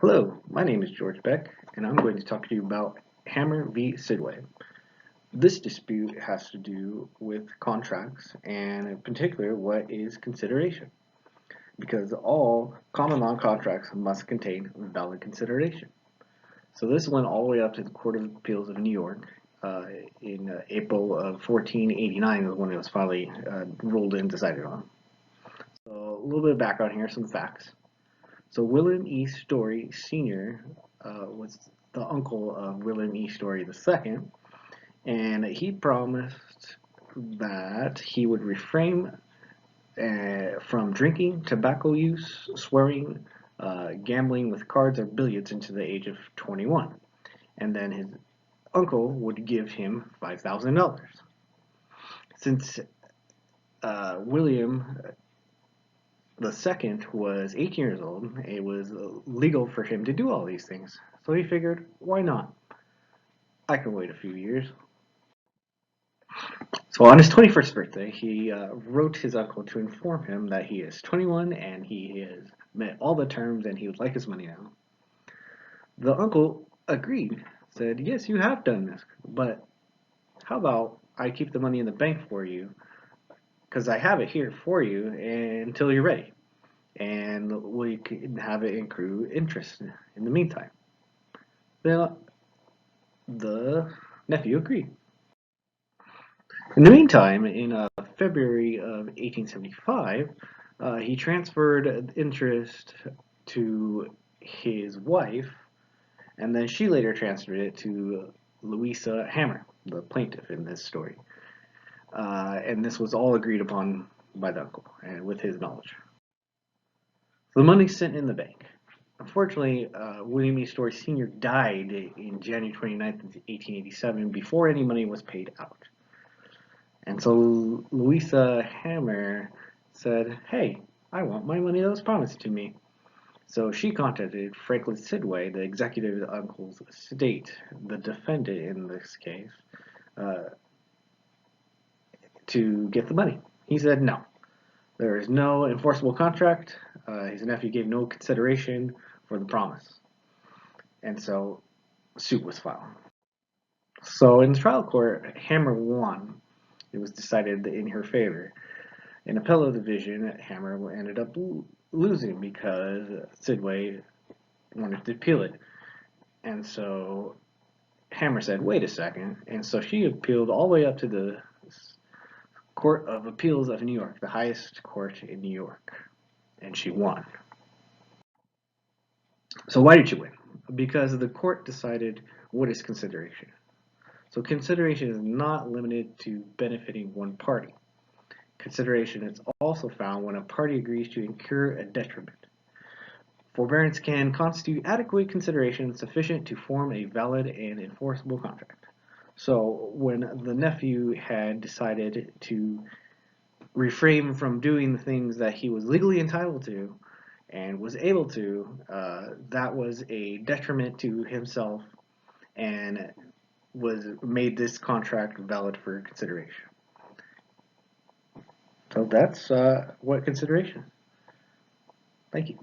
Hello, my name is George Beck, and I'm going to talk to you about Hammer v. Sidway. This dispute has to do with contracts, and in particular, what is consideration, because all common law contracts must contain valid consideration. So this went all the way up to the Court of Appeals of New York in April of 1489 was when it was finally ruled and decided on. So a little bit of background here, some facts. So William E. Story Sr. Was the uncle of William E. Story II, and he promised that he would refrain from drinking, tobacco use, swearing, gambling with cards or billiards until the age of 21. And then his uncle would give him $5,000. Since William the second was 18 years old, it was legal for him to do all these things. So he figured, why not? I can wait a few years. So on his 21st birthday, he wrote his uncle to inform him that he is 21 and he has met all the terms and he would like his money now. The uncle agreed, said, yes, you have done this, but how about I keep the money in the bank for you because I have it here for you until you're ready. And we can have it accrue interest in the meantime. Then the nephew agreed. In the meantime, in February of 1875, he transferred interest to his wife, and then she later transferred it to Louisa Hammer, the plaintiff in this story. And this was all agreed upon by the uncle, and with his knowledge. The money's sent in the bank. Unfortunately, William E. Story Sr. died in January 29th, 1887, before any money was paid out. And so Louisa Hammer said, hey, I want my money that was promised to me. So she contacted Franklin Sidway, the executive uncle's estate, the defendant in this case, to get the money. He said no. There is no enforceable contract. His nephew gave no consideration for the promise. And so suit was filed. So in the trial court, Hammer won. It was decided in her favor. In appellate division, Hammer ended up losing because Sidway wanted to appeal it. And so Hammer said, wait a second. And so she appealed all the way up to the Court of Appeals of New York, the highest court in New York. And she won. So why did she win? Because the court decided what is consideration. So consideration is not limited to benefiting one party. Consideration is also found when a party agrees to incur a detriment. Forbearance can constitute adequate consideration sufficient to form a valid and enforceable contract. So when the nephew had decided to refrain from doing the things that he was legally entitled to and was able to, that was a detriment to himself and was made this contract valid for consideration. So that's what consideration. Thank you.